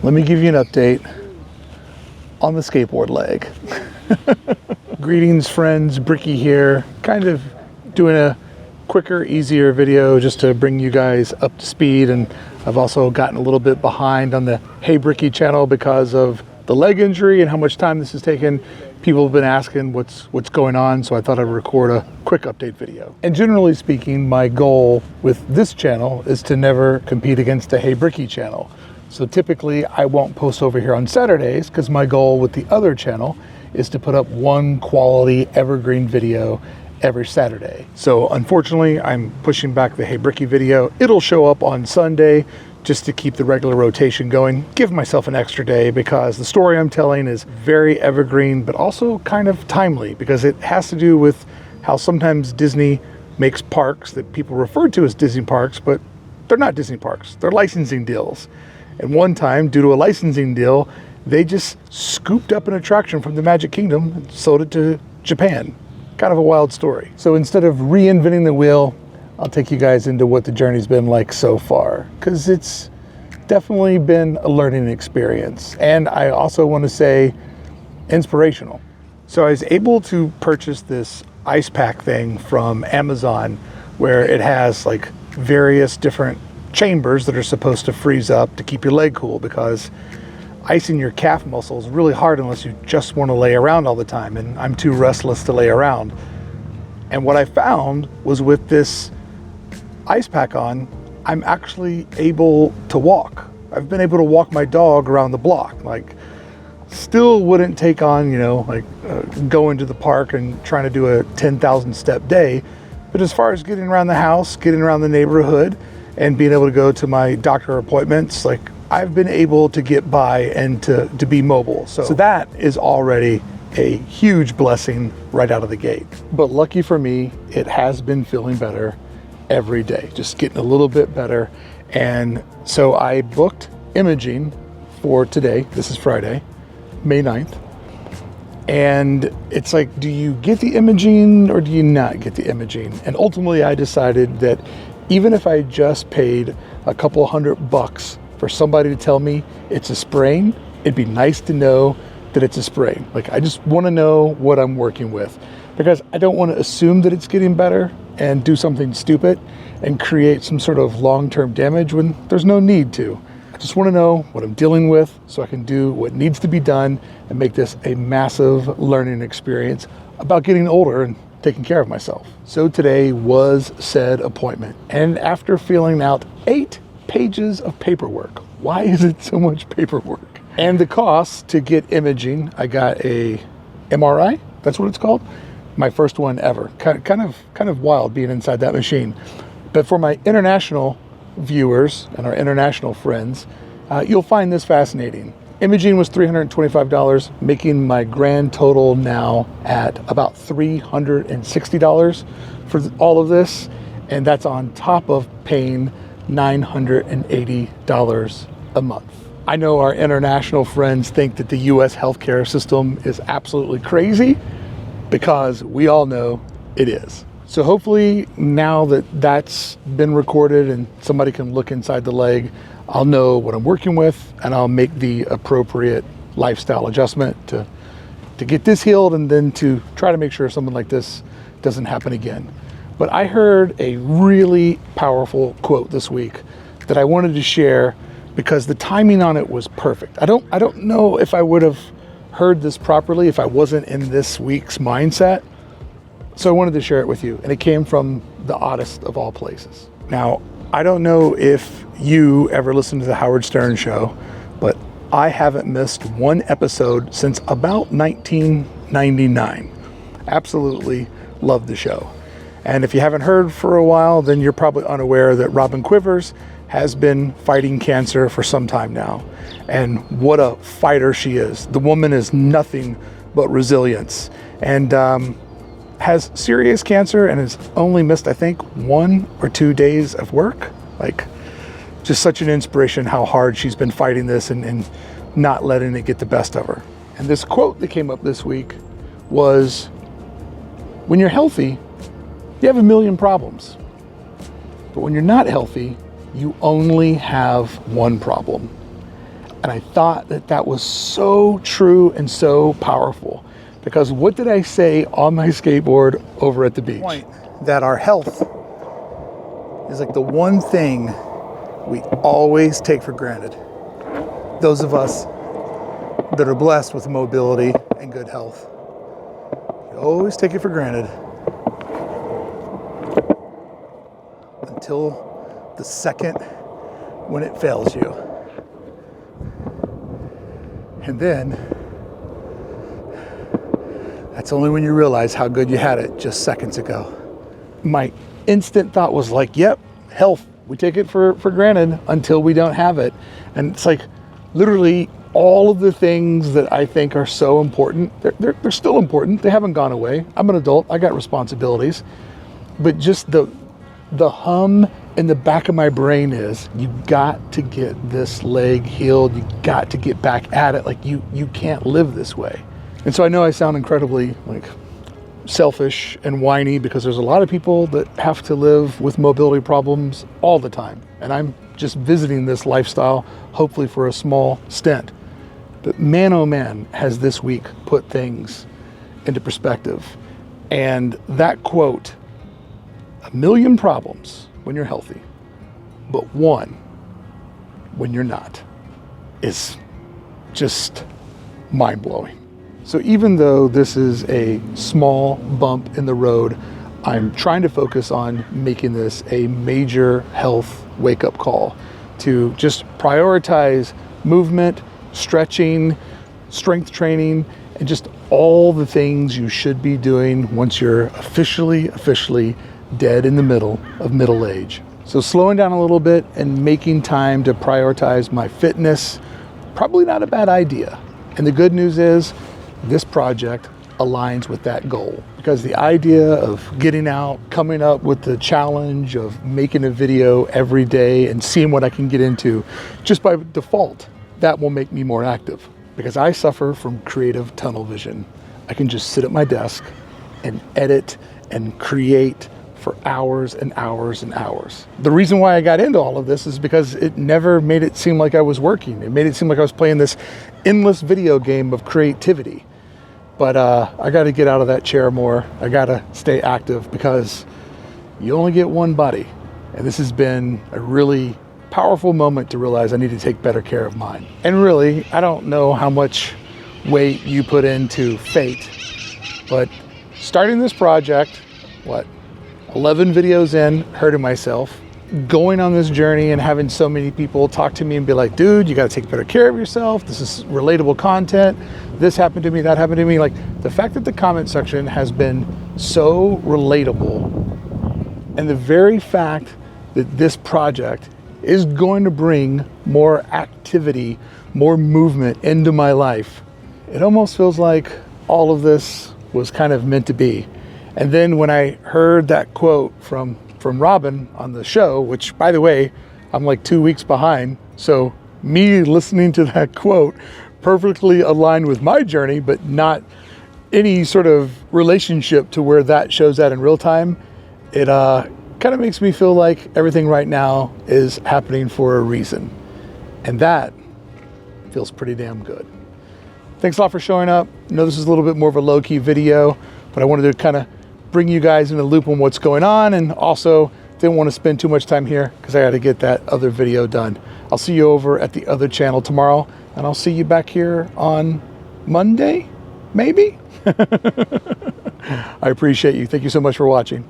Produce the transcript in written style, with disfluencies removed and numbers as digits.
let me give you an update on the skateboard leg. Greetings friends, Brickey here. Kind of doing a quicker, easier video just to bring you guys up to speed, and I've also gotten a little bit behind on the Hey Brickey channel because of the leg injury and how much time this has taken. People have been asking what's going on, so I thought I'd record a quick update video. And generally speaking, my goal with this channel is to never compete against the Hey Brickey channel. So typically I won't post over here on Saturdays because my goal with the other channel is to put up one quality evergreen video every Saturday. So unfortunately, I'm pushing back the Hey Brickey video. It'll show up on Sunday just to keep the regular rotation going. Give myself an extra day because the story I'm telling is very evergreen, but also kind of timely because it has to do with how sometimes Disney makes parks that people refer to as Disney parks, but they're not Disney parks. They're licensing deals. And one time, due to a licensing deal, they just scooped up an attraction from the Magic Kingdom and sold it to Japan. Kind of a wild story. So instead of reinventing the wheel, I'll take you guys into what the journey's been like so far, because it's definitely been a learning experience. And I also want to say inspirational. So I was able to purchase this ice pack thing from Amazon where it has like various different chambers that are supposed to freeze up to keep your leg cool, because icing your calf muscle is really hard unless you just want to lay around all the time, and I'm too restless to lay around. And what I found was with this ice pack on, I'm actually able to walk. I've been able to walk my dog around the block. Like, still wouldn't take on, going to the park and trying to do a 10,000 step day. But as far as getting around the house, getting around the neighborhood, and being able to go to my doctor appointments, like, I've been able to get by and to be mobile. So that is already a huge blessing right out of the gate. But lucky for me, it has been feeling better every day, just getting a little bit better. And so I booked imaging for today. This is Friday, May 9th. And it's like, do you get the imaging or do you not get the imaging? And ultimately I decided that even if I just paid a couple $100 for somebody to tell me it's a sprain, it'd be nice to know that it's a sprain. Like, I just want to know what I'm working with, because I don't want to assume that it's getting better and do something stupid and create some sort of long-term damage when there's no need to. I just want to know what I'm dealing with so I can do what needs to be done and make this a massive learning experience about getting older and taking care of myself. So today was said appointment, and after filling out 8 pages of paperwork. Why is it so much paperwork? And the cost to get imaging, I got a MRI, that's what it's called. My first one ever. Kind of wild being inside that machine. But for my international viewers and our international friends, you'll find this fascinating. Imaging was $325, making my grand total now at about $360 for all of this. And that's on top of paying $980 a month. I know our international friends think that the US healthcare system is absolutely crazy, because we all know it is. So hopefully now that that's been recorded and somebody can look inside the leg, I'll know what I'm working with and I'll make the appropriate lifestyle adjustment to get this healed, and then to try to make sure something like this doesn't happen again. But I heard a really powerful quote this week that I wanted to share because the timing on it was perfect. I don't know if I would have heard this properly if I wasn't in this week's mindset. So I wanted to share it with you, and it came from the oddest of all places. Now, I don't know if you ever listened to the Howard Stern show, but I haven't missed one episode since about 1999. Absolutely love the show. And if you haven't heard for a while, then you're probably unaware that Robin Quivers has been fighting cancer for some time now. And what a fighter she is. The woman is nothing but resilience, and has serious cancer and has only missed, I think, 1 or 2 days of work. Like, just such an inspiration how hard she's been fighting this and not letting it get the best of her. And this quote that came up this week was, when you're healthy, you have a million problems. But when you're not healthy, you only have one problem. And I thought that that was so true and so powerful, because what did I say on my skateboard over at the beach? That our health is like the one thing we always take for granted. Those of us that are blessed with mobility and good health, you always take it for granted until the second when it fails you. And then that's only when you realize how good you had it just seconds ago. My instant thought was like, yep, health, we take it for granted until we don't have it. And it's like literally all of the things that I think are so important, they're still important. They haven't gone away. I'm an adult, I got responsibilities. But just the hum in the back of my brain is, you got to get this leg healed. You got to get back at it. Like you can't live this way. And so I know I sound incredibly like selfish and whiny, because there's a lot of people that have to live with mobility problems all the time. And I'm just visiting this lifestyle, hopefully for a small stint. But man, oh man, has this week put things into perspective. And that quote, 1,000,000 problems when you're healthy, but one when you're not, is just mind-blowing. So even though this is a small bump in the road, I'm trying to focus on making this a major health wake-up call to just prioritize movement, stretching, strength training, and just all the things you should be doing once you're officially dead in the middle of middle age. So slowing down a little bit and making time to prioritize my fitness, probably not a bad idea. And the good news is this project aligns with that goal, because the idea of getting out, coming up with the challenge of making a video every day and seeing what I can get into, just by default, that will make me more active, because I suffer from creative tunnel vision. I can just sit at my desk and edit and create for hours and hours and hours. The reason why I got into all of this is because it never made it seem like I was working. It made it seem like I was playing this endless video game of creativity. But I got to get out of that chair more. I got to stay active, because you only get one body. And this has been a really powerful moment to realize I need to take better care of mine. And really, I don't know how much weight you put into fate, but starting this project, 11 videos in, hurting myself, going on this journey and having so many people talk to me and be like, dude, you got to take better care of yourself. This is relatable content. This happened to me, that happened to me. Like, the fact that the comment section has been so relatable, and the very fact that this project is going to bring more activity, more movement into my life, it almost feels like all of this was kind of meant to be. And then when I heard that quote from Robin on the show, which, by the way, I'm like 2 weeks behind, so me listening to that quote perfectly aligned with my journey, but not any sort of relationship to where that shows that in real time, it kind of makes me feel like everything right now is happening for a reason. And that feels pretty damn good. Thanks a lot for showing up. I know this is a little bit more of a low-key video, but I wanted to kind of bring you guys in a loop on what's going on, and also didn't want to spend too much time here because I got to get that other video done. I'll see you over at the other channel tomorrow, and I'll see you back here on Monday, maybe? I appreciate you. Thank you so much for watching.